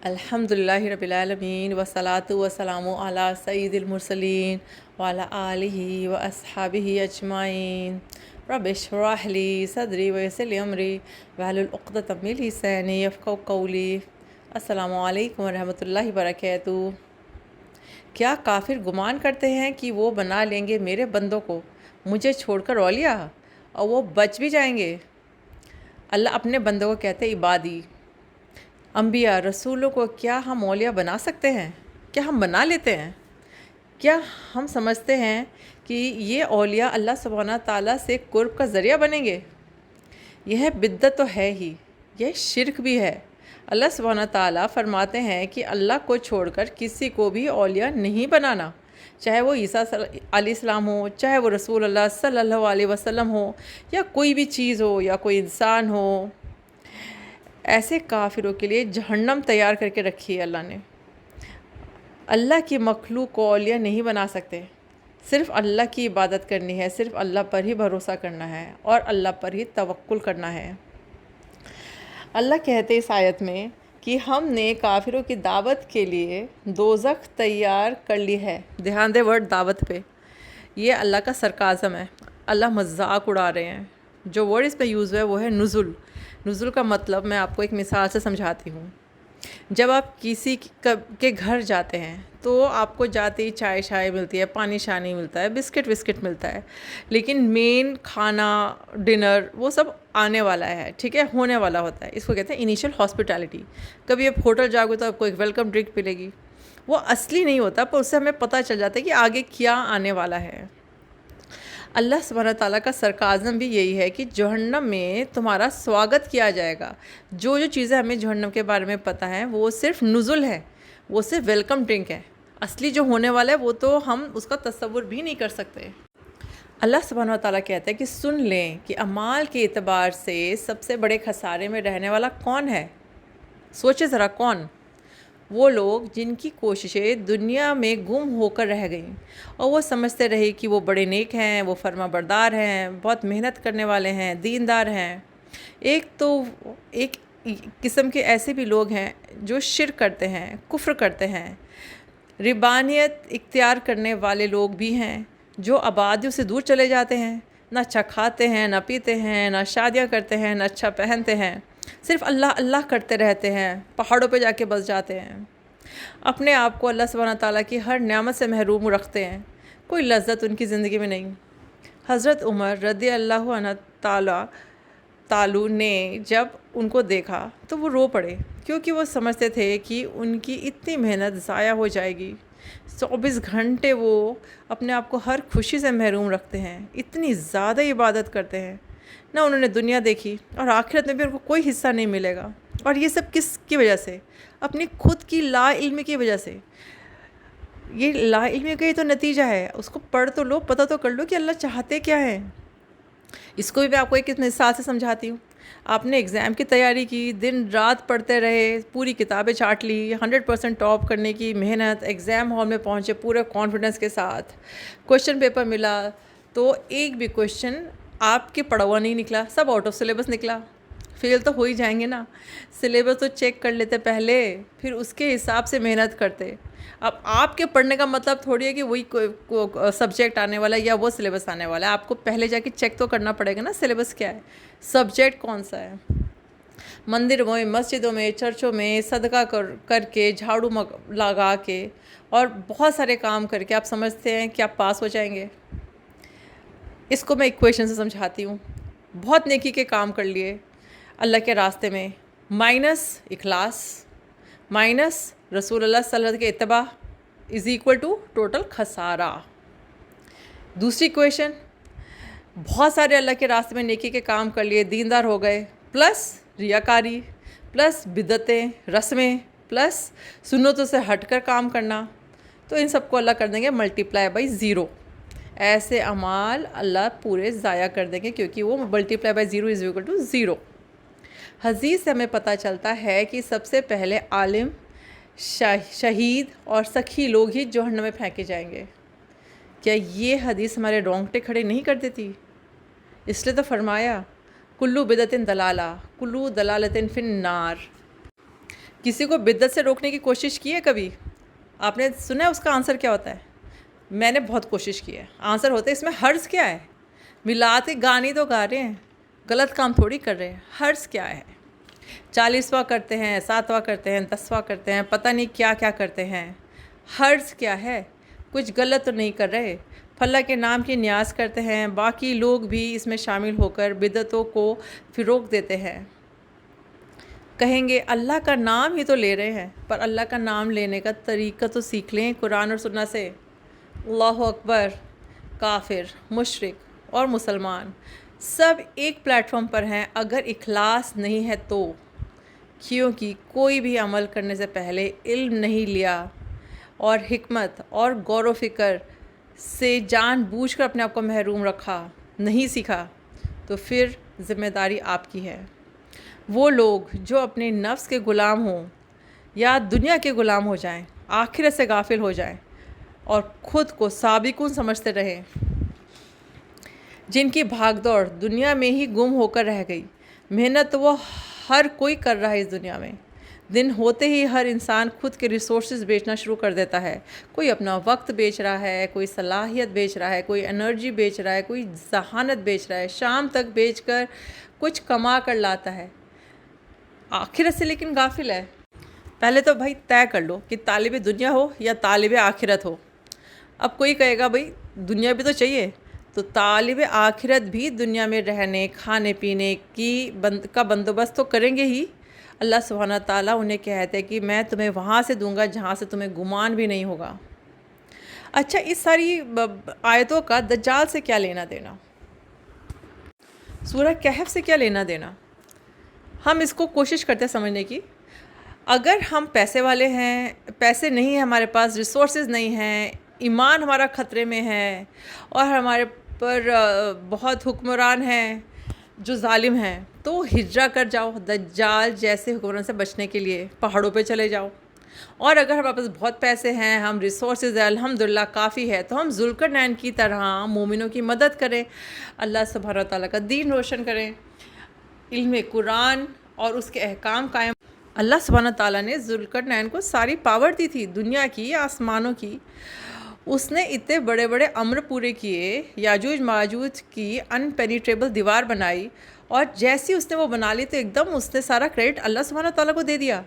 الحمدللہ رب العالمین والصلاة والسلام علی سید المرسلین وعلی آلہ واصحابہ اجمعین رب اشرح لی صدری ویسر لی امری واحلل عقدۃ من لسانی یفقہوا قولی۔ السلام علیکم ورحمۃ اللہ وبرکاتہ۔ کیا کافر گمان کرتے ہیں کہ وہ بنا لیں گے میرے بندوں کو مجھے چھوڑ کر اولیاء، اور وہ بچ بھی جائیں گے؟ اللہ اپنے بندوں کو کہتے عبادی، انبیاء رسولوں کو کیا ہم اولیاء بنا سکتے ہیں؟ کیا ہم بنا لیتے ہیں؟ کیا ہم سمجھتے ہیں کہ یہ اولیاء اللہ سبحانہ تعالیٰ سے قرب کا ذریعہ بنیں گے؟ یہ بدعت تو ہے ہی، یہ شرک بھی ہے۔ اللہ سبحانہ تعالیٰ فرماتے ہیں کہ اللہ کو چھوڑ کر کسی کو بھی اولیاء نہیں بنانا، چاہے وہ عیسیٰ علیہ السلام ہو، چاہے وہ رسول اللہ صلی اللہ علیہ وسلم ہو، یا کوئی بھی چیز ہو، یا کوئی انسان ہو۔ ایسے کافروں کے لیے جہنم تیار کر کے رکھی ہے اللہ نے۔ اللہ کی مخلوق کو اولیاء نہیں بنا سکتے، صرف اللہ کی عبادت کرنی ہے، صرف اللہ پر ہی بھروسہ کرنا ہے اور اللہ پر ہی توکل کرنا ہے۔ اللہ کہتے اس آیت میں کہ ہم نے کافروں کی دعوت کے لیے دوزخ تیار کر لی ہے۔ دھیان دے ورڈ دعوت پہ، یہ اللہ کا سرکازم ہے، اللہ مذاق اڑا رہے ہیں۔ جو ورڈ اس پہ یوز ہوا ہے وہ ہے نزول۔ نزول کا مطلب میں آپ کو ایک مثال سے سمجھاتی ہوں۔ جب آپ کسی کے گھر جاتے ہیں تو آپ کو جاتے ہی چائے ملتی ہے، پانی شانی ملتا ہے، بسکٹ وسکٹ ملتا ہے، لیکن مین کھانا ڈنر وہ سب آنے والا ہے، ٹھیک ہے، ہونے والا ہوتا ہے۔ اس کو کہتے ہیں انیشیل ہاسپٹیلٹی۔ کبھی آپ ہوٹل جاؤ گے تو آپ کو ایک ویلکم ڈرنک ملے گی، وہ اصلی نہیں ہوتا، پر اس سے ہمیں پتہ چل جاتا ہے کہ آگے کیا آنے والا ہے۔ اللہ سبحانہ تعالیٰ کا سرکازم بھی یہی ہے کہ جہنم میں تمہارا سواگت کیا جائے گا۔ جو چیزیں ہمیں جہنم کے بارے میں پتہ ہیں وہ صرف نزل ہے، وہ صرف ویلکم ڈرنک ہے۔ اصلی جو ہونے والا ہے وہ تو ہم اس کا تصور بھی نہیں کر سکتے۔ اللہ سبحانہ تعالیٰ کہتا ہے کہ سن لیں کہ اعمال کے اعتبار سے سب سے بڑے خسارے میں رہنے والا کون ہے؟ سوچے ذرا، کون؟ وہ لوگ جن کی کوششیں دنیا میں گم ہو کر رہ گئیں اور وہ سمجھتے رہے کہ وہ بڑے نیک ہیں، وہ فرما بردار ہیں، بہت محنت کرنے والے ہیں، دیندار ہیں۔ ایک قسم کے ایسے بھی لوگ ہیں جو شرک کرتے ہیں، کفر کرتے ہیں، ربانیت اختیار کرنے والے لوگ بھی ہیں جو آبادیوں سے دور چلے جاتے ہیں، نہ اچھا کھاتے ہیں، نہ پیتے ہیں، نہ شادیاں کرتے ہیں، نہ اچھا پہنتے ہیں، صرف اللہ اللہ کرتے رہتے ہیں، پہاڑوں پہ جا کے بس جاتے ہیں، اپنے آپ کو اللہ سبحانہ تعالیٰ کی ہر نعمت سے محروم رکھتے ہیں، کوئی لذت ان کی زندگی میں نہیں۔ حضرت عمر رضی اللہ عنہ تعالیٰ نے جب ان کو دیکھا تو وہ رو پڑے، کیونکہ وہ سمجھتے تھے کہ ان کی اتنی محنت ضائع ہو جائے گی۔ 24 گھنٹے وہ اپنے آپ کو ہر خوشی سے محروم رکھتے ہیں، اتنی زیادہ عبادت کرتے ہیں، نہ انہوں نے دنیا دیکھی اور آخرت میں بھی ان کو کوئی حصہ نہیں ملے گا۔ اور یہ سب کس کی وجہ سے؟ اپنی خود کی لا علمی کی وجہ سے۔ یہ لا علمی کا ہی تو نتیجہ ہے۔ اس کو پڑھ تو لو، پتہ تو کر لو کہ اللہ چاہتے کیا ہیں۔ اس کو بھی میں آپ کو ایک مثال سے سمجھاتی ہوں۔ آپ نے ایگزام کی تیاری کی، دن رات پڑھتے رہے، پوری کتابیں چاٹ لی، 100% ٹاپ کرنے کی محنت، ایگزام ہال میں پہنچے پورے کانفیڈنس کے ساتھ، کویشچن پیپر ملا تو ایک بھی کویشچن آپ کے پڑھا ہوا نہیں نکلا، سب آؤٹ آف سلیبس نکلا۔ فیل تو ہو ہی جائیں گے نا۔ سلیبس تو چیک کر لیتے پہلے، پھر اس کے حساب سے محنت کرتے۔ اب آپ کے پڑھنے کا مطلب تھوڑی ہے کہ وہی سبجیکٹ آنے والا ہے یا وہ سلیبس آنے والا ہے۔ آپ کو پہلے جا کے چیک تو کرنا پڑے گا نا سلیبس کیا ہے، سبجیکٹ کون سا ہے۔ مندروں میں، مسجدوں میں، چرچوں میں صدقہ کر کے، جھاڑو لگا کے اور بہت سارے کام کر کے آپ سمجھتے ہیں کہ آپ پاس ہو جائیں گے؟ اس کو میں ایکویشن سے سمجھاتی ہوں۔ بہت نیکی کے کام کر لیے اللہ کے راستے میں، مائنس اخلاص مائنس رسول اللہ صلی اللہ علیہ وسلم کے اتباع از ایکول ٹو ٹوٹل خسارہ۔ دوسری ایکویشن، بہت سارے اللہ کے راستے میں نیکی کے کام کر لیے، دیندار ہو گئے، پلس ریاکاری، پلس بدعتیں، رسمیں، پلس سنتوں سے ہٹ کر کام کرنا، تو ان سب کو اللہ کر دیں گے ملٹیپلائی بائی 0۔ ایسے اعمال اللہ پورے ضائع کر دیں گے، کیونکہ وہ multiply by 0 is equal to 0۔ حدیث سے ہمیں پتہ چلتا ہے کہ سب سے پہلے عالم، شہید اور سخی لوگ ہی جہنم میں پھینکے جائیں گے۔ کیا یہ حدیث ہمارے رونگٹے کھڑے نہیں کر دیتی؟ اس لیے تو فرمایا کلو بدعت دلالہ کلو دلالت فی النار۔ کسی کو بدعت سے روکنے کی کوشش کی ہے کبھی؟ آپ نے سنا ہے اس کا آنسر کیا ہوتا ہے؟ میں نے بہت کوشش کی ہے. آنسر ہوتا ہے اس میں حرض کیا ہے؟ میلاد کے گانے تو گا رہے ہیں، غلط کام تھوڑی کر رہے ہیں. حرض کیا ہے؟ 40واں کرتے ہیں، 7واں کرتے ہیں، 10واں کرتے ہیں، پتہ نہیں کیا کیا کرتے ہیں. حرض کیا ہے؟ کچھ غلط تو نہیں کر رہے. اللہ کے نام کی نیاز کرتے ہیں، باقی لوگ بھی اس میں شامل ہو کر بدعتوں کو فروغ دیتے ہیں. کہیں گے اللہ کا نام ہی تو لے رہے ہیں، پر اللہ کا نام لینے کا طریقہ تو سیکھ لیں قرآن اور سنت سے. اللہ اکبر. کافر، مشرک اور مسلمان سب ایک پلیٹ فارم پر ہیں اگر اخلاص نہیں ہے تو. کیونکہ کوئی بھی عمل کرنے سے پہلے علم نہیں لیا اور حکمت اور غور و فکر سے جان بوجھ کر اپنے آپ کو محروم رکھا، نہیں سیکھا، تو پھر ذمہ داری آپ کی ہے. وہ لوگ جو اپنے نفس کے غلام ہوں یا دنیا کے غلام ہو جائیں، آخرت سے غافل ہو جائیں اور خود کو سابقون سمجھتے رہیں، جن کی بھاگ دوڑ دنیا میں ہی گم ہو کر رہ گئی. محنت تو وہ ہر کوئی کر رہا ہے اس دنیا میں. دن ہوتے ہی ہر انسان خود کے ریسورسز بیچنا شروع کر دیتا ہے. کوئی اپنا وقت بیچ رہا ہے، کوئی صلاحیت بیچ رہا ہے، کوئی انرجی بیچ رہا ہے، کوئی ذہانت بیچ رہا ہے. شام تک بیچ کر کچھ کما کر لاتا ہے، آخرت سے لیکن غافل ہے. پہلے تو بھائی طے کر لو کہ طالب دنیا ہو یا طالب آخرت ہو. اب کوئی کہے گا بھائی دنیا بھی تو چاہیے، تو طالب آخرت بھی دنیا میں رہنے کھانے پینے کا بندوبست تو کریں گے ہی. اللہ سبحانہ تعالیٰ انہیں کہتے ہیں کہ میں تمہیں وہاں سے دوں گا جہاں سے تمہیں گمان بھی نہیں ہوگا. اچھا، اس ساری آیتوں کا دجال سے کیا لینا دینا؟ سورہ کہف سے کیا لینا دینا؟ ہم اس کو کوشش کرتے ہیں سمجھنے کی. اگر ہم پیسے والے ہیں، پیسے نہیں ہیں ہمارے پاس، ریسورسز نہیں ہیں، ایمان ہمارا خطرے میں ہے اور ہمارے پر بہت حکمران ہیں جو ظالم ہیں، تو ہجرت کر جاؤ دجال جیسے حکمران سے بچنے کے لیے. پہاڑوں پہ چلے جاؤ. اور اگر ہمارے پاس بہت پیسے ہیں، ہم ریسورسز ہیں، الحمدللہ کافی ہے، تو ہم ذوالقرنین کی طرح مومنوں کی مدد کریں، اللہ سبحانہ تعالیٰ کا دین روشن کریں، علم قرآن اور اس کے احکام قائم. اللہ سبحانہ تعالیٰ نے ذوالقرنین کو ساری پاور دی تھی، دنیا کی، آسمانوں کی. اس نے اتنے بڑے بڑے امر پورے کیے، یاجوج ماجوج کی ان پینیٹریبل دیوار بنائی، اور جیسی اس نے وہ بنا لی تو ایک دم اس نے سارا کریڈٹ اللہ سبحانہ تعالیٰ کو دے دیا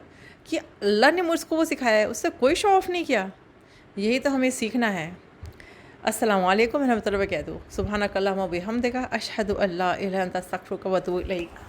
کہ اللہ نے مجھ کو وہ سکھایا ہے، اس سے کوئی شو آف نہیں کیا. یہی تو ہمیں سیکھنا ہے. السلام علیکم ورحمۃ اللہ وبرکاتہ. سبحانک اللہم و بحمدک، اشہد ان لا الہ الا انت، استغفرک و اتوب الیک.